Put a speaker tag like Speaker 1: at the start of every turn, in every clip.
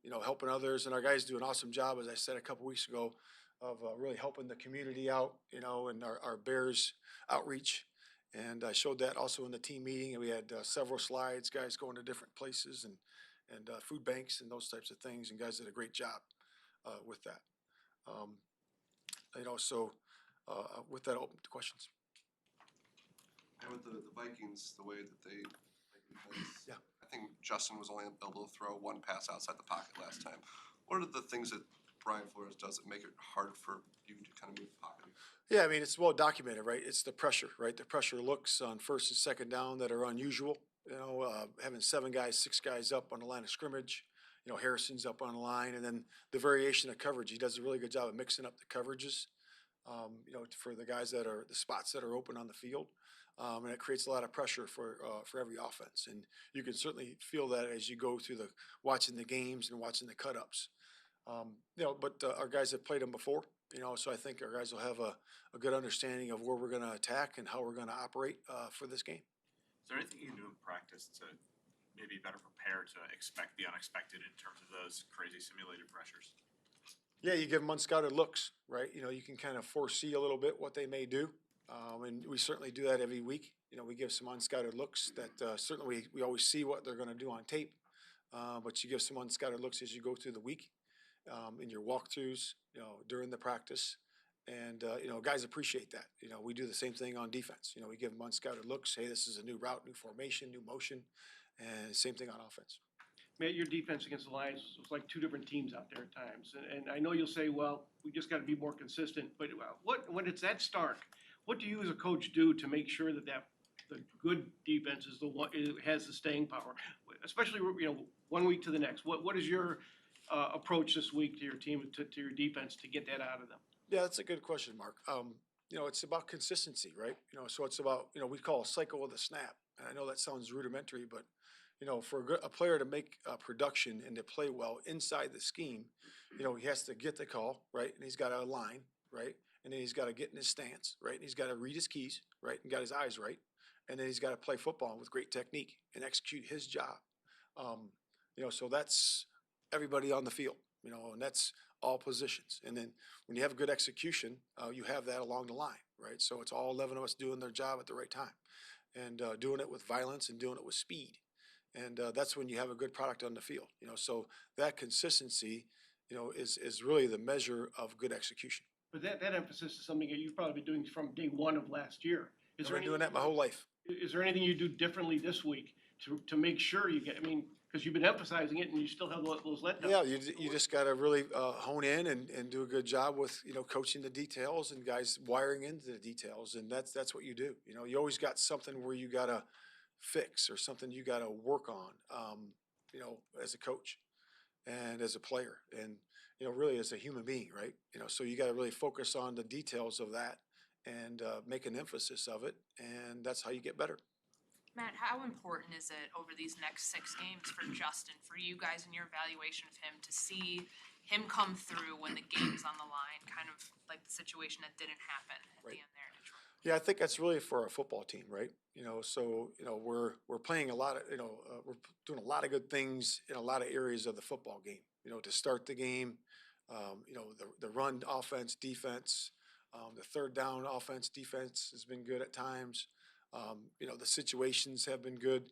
Speaker 1: people, helping others, and our guys do an awesome job, as I said a couple weeks ago, of really helping the community out, and our Bears outreach. And I showed that also in the team meeting, and we had several slides, guys going to different places and food banks and those types of things, and guys did a great job with that. Um, so with that, open to questions.
Speaker 2: And with the Vikings, the way that they defense,
Speaker 1: Yeah.
Speaker 2: I think Justin was only able to throw one pass outside the pocket last time. What are the things that Brian Flores does that make it hard for you to kind of move the pocket?
Speaker 1: Yeah, I mean, it's well documented, right? It's the pressure, right? The pressure looks on first and second down that are unusual. Having 7 guys, 6 guys up on the line of scrimmage. Harrison's up on the line, and then the variation of coverage. He does a really good job of mixing up the coverages. For the guys that are the spots that are open on the field, and it creates a lot of pressure for every offense. And you can certainly feel that as you go through watching the games and watching the cut-ups. But our guys have played them before, so I think our guys will have a good understanding of where we're going to attack and how we're going to operate for this game.
Speaker 3: Is there anything you can do in practice to maybe better prepare to expect the unexpected in terms of those crazy simulated pressures?
Speaker 1: Yeah, you give them unscouted looks, right? You can kind of foresee a little bit what they may do, and we certainly do that every week. We give some unscouted looks that certainly we always see what they're going to do on tape, but you give some unscouted looks as you go through the week. In your walkthroughs, during the practice, and guys appreciate that. We do the same thing on defense. We give them unscouted looks. Hey, this is a new route, new formation, new motion, and same thing on offense.
Speaker 4: Matt, your defense against the Lions was like two different teams out there at times, and I know you'll say, well, we just got to be more consistent. But when it's that stark, what do you as a coach do to make sure that the good defense is the one has the staying power, especially 1 week to the next? What is your approach this week to your team, to your defense, to get that out of them?
Speaker 1: Yeah, that's a good question, Mark. It's about consistency, right? So it's about, we call a cycle of the snap. And I know that sounds rudimentary, but, for a player to make production and to play well inside the scheme, he has to get the call, right? And he's got to align, right? And then he's got to get in his stance, right? And he's got to read his keys, right? And got his eyes right. And then he's got to play football with great technique and execute his job. So that's everybody on the field, and that's all positions. And then when you have good execution, you have that along the line, right? So it's all 11 of us doing their job at the right time and doing it with violence and doing it with speed. And that's when you have a good product on the field, so that consistency, is really the measure of good execution.
Speaker 4: But that emphasis is something that you've probably been doing from day one of last year.
Speaker 1: I've been doing that my whole life.
Speaker 4: Is there anything you do differently this week to make sure you get, because you've been emphasizing it and you still have those letdowns?
Speaker 1: Yeah, you just got to really hone in and do a good job with, coaching the details and guys wiring into the details. And that's what you do. You always got something where you got to fix or something you got to work on, as a coach and as a player and, really as a human being, right? So you got to really focus on the details of that and make an emphasis of it. And that's how you get better.
Speaker 5: Matt, how important is it over these next 6 games for Justin, for you guys in your evaluation of him, to see him come through when the game's on the line, kind of like the situation that didn't happen at the end there in Detroit?
Speaker 1: Yeah, I think that's really for our football team, right? So we're playing a lot of, we're doing a lot of good things in a lot of areas of the football game. To start the game, the run offense, defense, the third down offense, defense has been good at times. The situations have been good,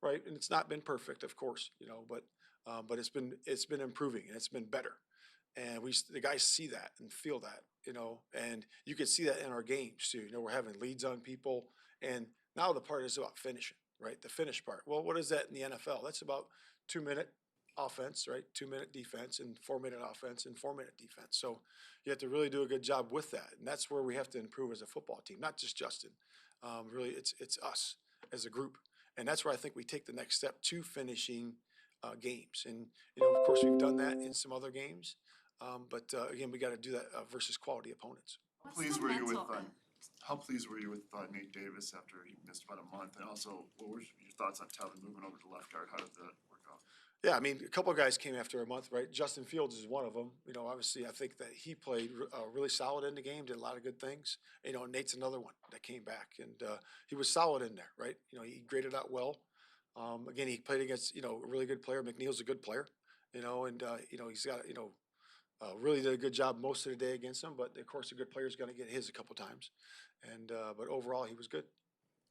Speaker 1: right? And it's not been perfect, of course, but it's been improving and it's been better. And the guys see that and feel that, and you can see that in our games too. We're having leads on people, and now the part is about finishing, right? The finish part. Well, what is that in the NFL? That's about 2-minute offense, right? 2-minute defense and 4-minute offense and 4-minute defense. So you have to really do a good job with that. And that's where we have to improve as a football team, not just Justin. Really, it's us as a group. And that's where I think we take the next step to finishing games. And, of course, we've done that in some other games. But again, we got to do that versus quality opponents.
Speaker 6: How pleased were you with Nate Davis after he missed about a month? And also, what were your thoughts on Tevin moving over to left guard? How did that work out?
Speaker 1: Yeah, a couple of guys came after a month, right? Justin Fields is one of them. Obviously, I think that he played really solid in the game, did a lot of good things. Nate's another one that came back, and he was solid in there, right? He graded out well. Again, he played against, a really good player. McNeil's a good player, and, he's got, really did a good job most of the day against them, but of course, a good player's gonna get his a couple times. And, but overall, he was good.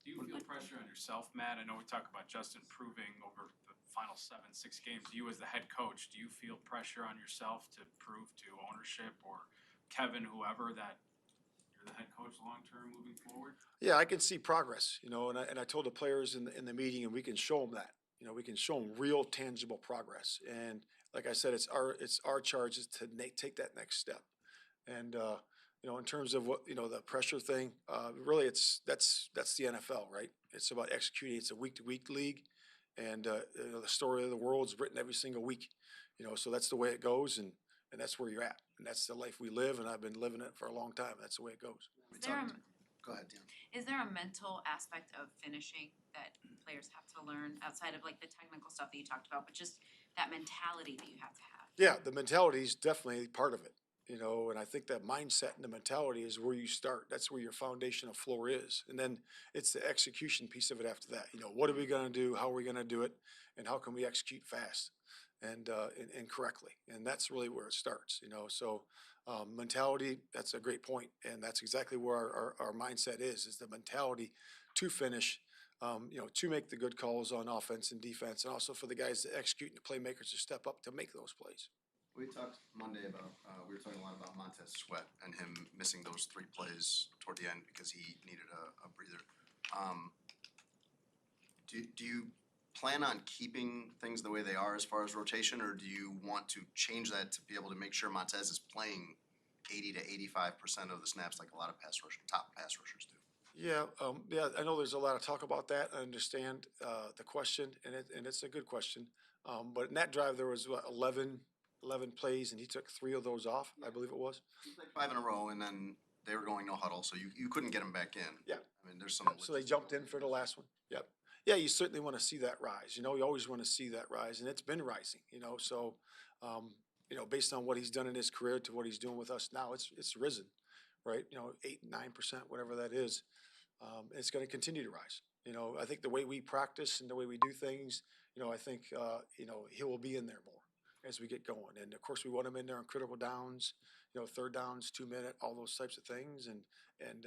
Speaker 7: Do you feel pressure on yourself, Matt? I know we talk about Justin improving over the final 6 games. You as the head coach, do you feel pressure on yourself to prove to ownership or Kevin, whoever, that you're the head coach long-term moving forward?
Speaker 1: Yeah, I can see progress, and I told the players in the meeting, and we can show them that. We can show them real tangible progress. And like I said, it's our charge is to take that next step. And in terms of what the pressure thing, really that's the NFL, right? It's about executing. It's a week to week league, and the story of the world's written every single week. So that's the way it goes, and that's where you're at, and that's the life we live, and I've been living it for a long time. That's the way it goes.
Speaker 8: Is there,
Speaker 6: Go ahead, Dan.
Speaker 8: is there a mental aspect of finishing that players have to learn outside of like the technical stuff that you talked about, but just that mentality that you have to have?
Speaker 1: Yeah, the mentality is definitely part of it, and I think that mindset and the mentality is where you start. That's where your foundational floor is. And then it's the execution piece of it after that. What are we going to do? How are we going to do it? And how can we execute fast and correctly? And that's really where it starts, So mentality, that's a great point. And that's exactly where our mindset is the mentality to finish. To make the good calls on offense and defense, and also for the guys to execute and the playmakers to step up to make those plays.
Speaker 9: We talked Monday about, we were talking a lot about Montez Sweat and him missing those 3 plays toward the end because he needed a breather. Do you plan on keeping things the way they are as far as rotation, or do you want to change that to be able to make sure Montez is playing 80 to 85% of the snaps like a lot of top pass rushers do?
Speaker 1: Yeah, I know there's a lot of talk about that. I understand the question, and it's a good question. But in that drive, there was 11 plays, and he took 3 of those off, I believe it was.
Speaker 9: He played 5 in a row, and then they were going no huddle, so you couldn't get him back in.
Speaker 1: Yeah.
Speaker 9: I mean, there's some.
Speaker 1: So they jumped in for the last one. Yep. Yeah, you certainly want to see that rise. You always want to see that rise, and it's been rising. So based on what he's done in his career to what he's doing with us now, it's risen, right? 8-9%, whatever that is. It's going to continue to rise. I think the way we practice and the way we do things, I think he will be in there more as we get going. And of course, we want him in there on critical downs, third downs, 2-minute, all those types of things, and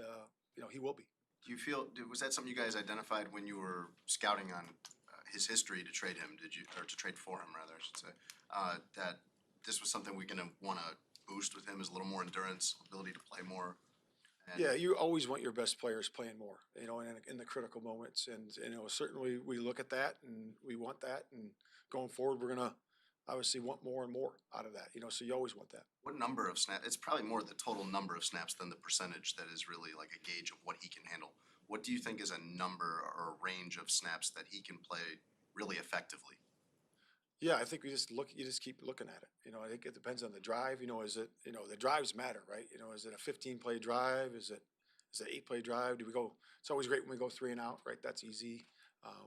Speaker 1: he will be.
Speaker 9: Do you feel, was that something you guys identified when you were scouting on his history to trade him? Or to trade for him rather, I should say, that this was something we're gonna wanna boost with him, is a little more endurance, ability to play more?
Speaker 1: Yeah, you always want your best players playing more, in the critical moments. And, certainly we look at that and we want that. And going forward, we're going to obviously want more and more out of that, so you always want that.
Speaker 9: What number of snaps? It's probably more the total number of snaps than the percentage that is really like a gauge of what he can handle. What do you think is a number or a range of snaps that he can play really effectively?
Speaker 1: Yeah, I think you just keep looking at it. I think it depends on the drive. Is it, the drives matter, right? Is it a 15-play drive? Is it 8-play drive? Do we go? It's always great when we go 3 and out, right? That's easy.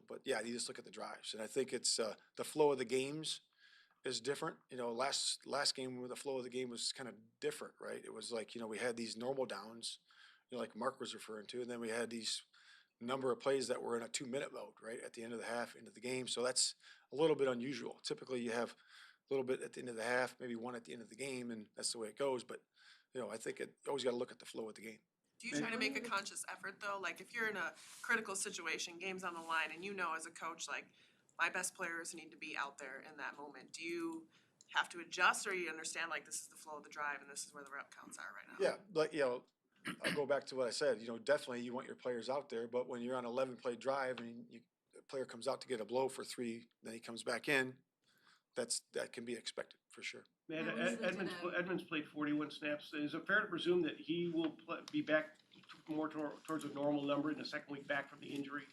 Speaker 1: But yeah, you just look at the drives, and I think it's the flow of the games is different. Last game where the flow of the game was kind of different, right? It was like we had these normal downs, like Mark was referring to, and then we had these number of plays that were in a 2-minute mode, right, at the end of the half, into the game. So that's a little bit unusual. Typically, you have a little bit at the end of the half, maybe 1 at the end of the game, and that's the way it goes. But I think you always got to look at the flow of the game.
Speaker 10: Do you try to make a conscious effort though? Like if you're in a critical situation, game's on the line, and as a coach, like my best players need to be out there in that moment. Do you have to adjust, or you understand like this is the flow of the drive and this is where the rep counts are right now?
Speaker 1: Yeah, but I'll go back to what I said. Definitely you want your players out there, but when you're on 11-play drive and a player comes out to get a blow for 3, then he comes back in, that can be expected for sure.
Speaker 4: Man, Edmonds played 41 snaps. Is it fair to presume that he will be back more towards a normal number in the second week back from the injury?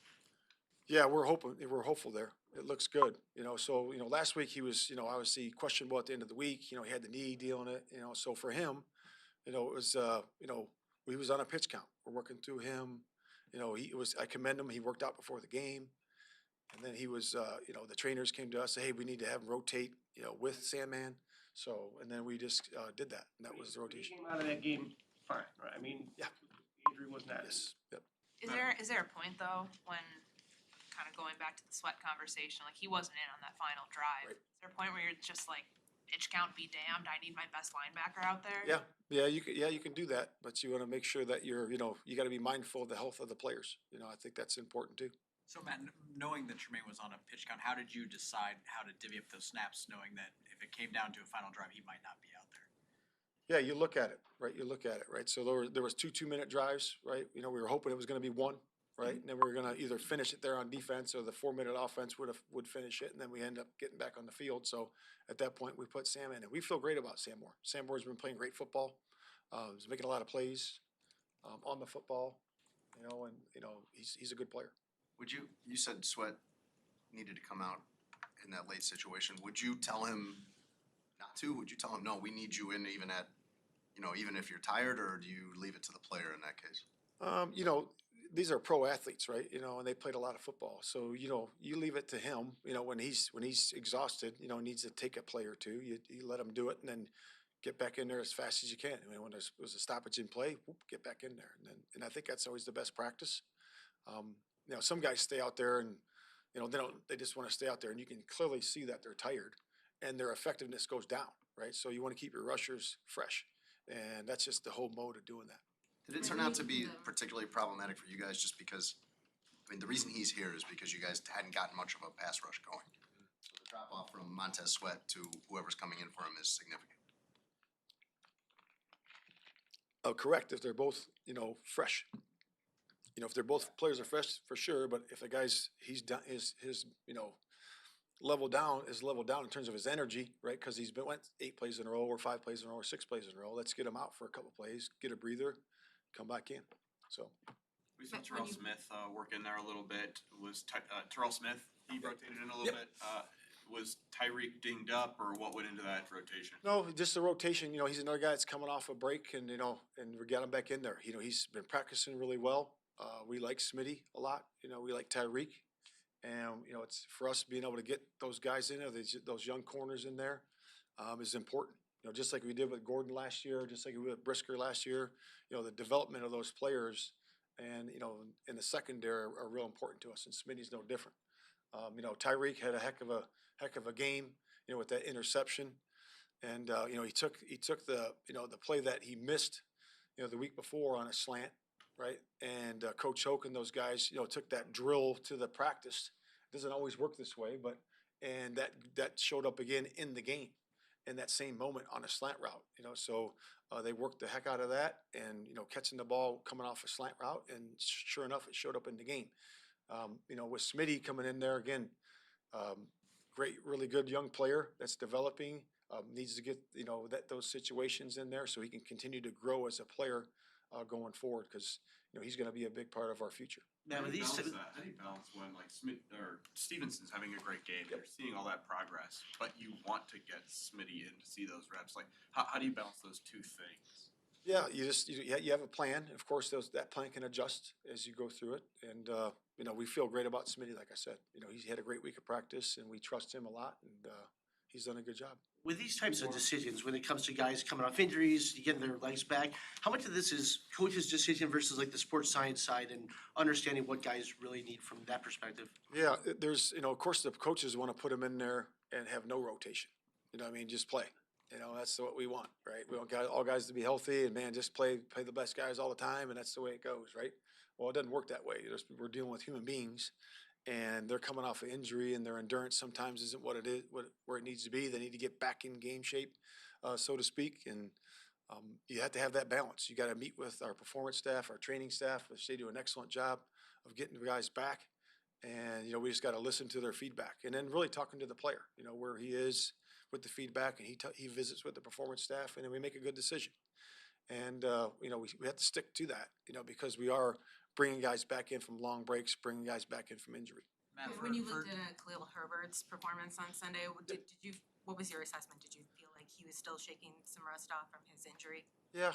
Speaker 1: Yeah, we're hopeful there. It looks good. So last week he was obviously questionable at the end of the week. He had the knee deal in it. So for him, it was he was on a pitch count. We're working through him. I commend him. He worked out before the game. And then he was, the trainers came to us, say, hey, we need to have him rotate, with Sandman. So, and then we just did that, and that was the rotation.
Speaker 4: He came out of that game fine, right? I mean,
Speaker 1: yeah,
Speaker 4: the injury was not.
Speaker 1: Yes. Yep.
Speaker 5: Is there a point though when kind of going back to the Sweat conversation, like he wasn't in on that final drive.
Speaker 1: Right.
Speaker 5: Is there a point where you're just like, pitch count be damned, I need my best linebacker out there?
Speaker 1: Yeah, you can do that, but you wanna make sure that you're, you gotta be mindful of the health of the players. I think that's important too.
Speaker 11: So Matt, knowing that Tremaine was on a pitch count, how did you decide how to divvy up those snaps, knowing that if it came down to a final drive, he might not be out there?
Speaker 1: Yeah, you look at it, right? You look at it, right? So there was 2 2-minute drives, right? We were hoping it was gonna be one, right? And then we were gonna either finish it there on defense or the 4-minute offense would finish it, and then we end up getting back on the field. So at that point, we put Sam in, and we feel great about Sam Moore. Sam Moore's been playing great football. He's making a lot of plays on the football, and he's a good player.
Speaker 9: You said Sweat needed to come out in that late situation. Would you tell him not to? Would you tell him, no, we need you in even at, even if you're tired, or do you leave it to the player in that case?
Speaker 1: These are pro athletes, right? And they played a lot of football. So, you leave it to him, when he's exhausted, needs to take a play or two, you let him do it and then get back in there as fast as you can. When there was a stoppage in play, whoop, get back in there. And I think that's always the best practice. Some guys stay out there and, they just want to stay out there, and you can clearly see that they're tired and their effectiveness goes down, right? So you want to keep your rushers fresh. And that's just the whole mode of doing that.
Speaker 9: Did it turn out to be particularly problematic for you guys just because, the reason he's here is because you guys hadn't gotten much of a pass rush going. So the drop off from Montez Sweat to whoever's coming in for him is significant.
Speaker 1: Correct, if they're both, fresh. If they're both players are fresh, for sure, but if the guy's, he's done, his level down in terms of his energy, right? Because went 8 plays in a row, or 5 plays in a row, or 6 plays in a row. Let's get him out for a couple plays, get a breather, come back in. So
Speaker 3: We saw
Speaker 8: But
Speaker 3: Terrell
Speaker 8: when you-
Speaker 3: Smith work in there a little bit. Was Terrell Smith, he rotated in a little
Speaker 1: Yep.
Speaker 3: bit. Was Tyreek dinged up, or what went into that rotation?
Speaker 1: no, just the rotation. He's another guy that's coming off a break, and and we got him back in there. He's been practicing really well. We like Smitty a lot. We like Tyreek, and it's for us being able to get those guys in there, those young corners in there, is important. Just like we did with Gordon last year, just like we did with Brisker last year. The development of those players, and in the secondary are real important to us, and Smitty's no different. Tyreek had a heck of a game, with that interception, and he took the the play that he missed, the week before on a slant, right? And Coach Hoke and those guys, took that drill to the practice. It doesn't always work this way, and that showed up again in the game, in that same moment on a slant route. So they worked the heck out of that, and catching the ball coming off a slant route, and sure enough, it showed up in the game. With Smitty coming in there again, great, really good young player that's developing. Needs to get those situations in there so he can continue to grow as a player going forward, because he's going to be a big part of our future.
Speaker 3: How do you balance when like Smith or Stevenson's having a great game, you're seeing all that progress, but you want to get Smitty in to see those reps? Like, how do you balance those two things?
Speaker 1: Yeah, you have a plan. Of course, that plan can adjust as you go through it, and we feel great about Smitty. Like I said, he's had a great week of practice, and we trust him a lot, and he's done a good job.
Speaker 12: With these types of decisions, when it comes to guys coming off injuries, getting their legs back, how much of this is coach's decision versus like the sports science side and understanding what guys really need from that perspective?
Speaker 1: Yeah, there's, of course, the coaches want to put him in there and have no rotation. Just play. That's what we want, right? We want all guys to be healthy and, just play the best guys all the time, and that's the way it goes, right? Well, it doesn't work that way. We're dealing with human beings, and they're coming off of injury, and their endurance sometimes isn't what it is, where it needs to be. They need to get back in game shape, so to speak, and you have to have that balance. You got to meet with our performance staff, our training staff, which they do an excellent job of getting the guys back, and we just got to listen to their feedback, and then really talking to the player, where he is with the feedback, and he visits with the performance staff, and then we make a good decision. And we have to stick to that, because we are bringing guys back in from long breaks, bringing guys back in from injury.
Speaker 11: Matt,
Speaker 13: When you looked at Khalil Herbert's performance on Sunday, what was your assessment? Did you feel like he was still shaking some rust off from his injury?
Speaker 1: Yeah,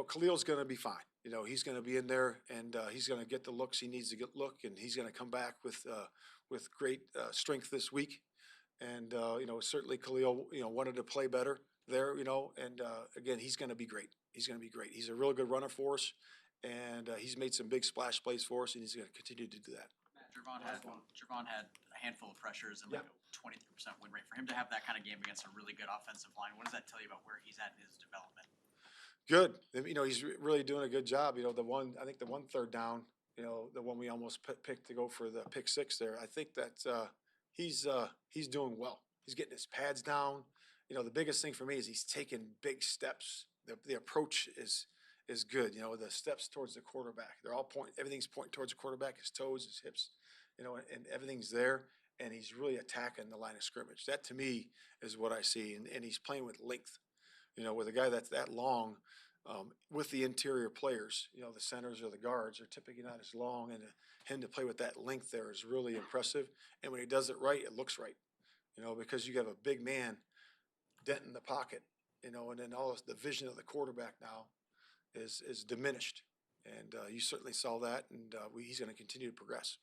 Speaker 1: Khalil's going to be fine. He's going to be in there, and he's going to get the looks he needs to and he's going to come back with great strength this week. And certainly Khalil, wanted to play better there, and again, he's going to be great. He's going to be great. He's a real good runner for us, and he's made some big splash plays for us, and he's going to continue to do that.
Speaker 11: Matt, Javon had a handful of pressures and like a 23% win rate. For him to have that kind of game against a really good offensive line, what does that tell you about where he's at in his development?
Speaker 1: Good. You know, he's really doing a good job. You know, I think the one third down, you know, the one we almost picked to go for the pick six there. I think that he's doing well. He's getting his pads down. You know, the biggest thing for me is he's taking big steps. The approach is good. You know, the steps towards the quarterback. They're all everything's pointing towards the quarterback, his toes, his hips, you know, and everything's there. And he's really attacking the line of scrimmage. That to me is what I see. And he's playing with length. You know, with a guy that's that long, with the interior players, you know, the centers or the guards are typically not as long, and him to play with that length there is really impressive. And when he does it right, it looks right. You know, because you have a big man dent in the pocket, you know, and then the vision of the quarterback now is diminished. And you certainly saw that, and he's going to continue to progress.